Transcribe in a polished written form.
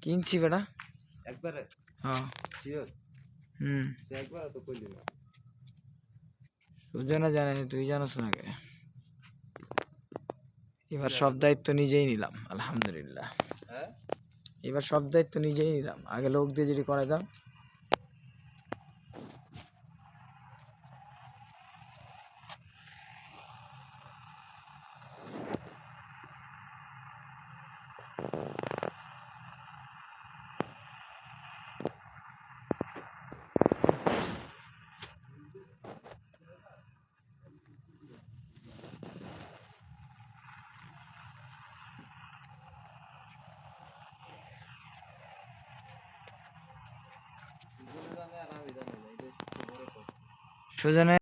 কিনছি বেটা একবারে হ্যাঁ শিওর একবারে তো কইলি না সুজনা জানে তুই জানোস না কে এবার সব দায়িত্ব নিজেই নিলাম আলহামদুলিল্লাহ হ্যাঁ এবার সব দায়িত্ব নিজেই নিলাম আগে লোক দিয়ে যদি করাইতাম সুজনে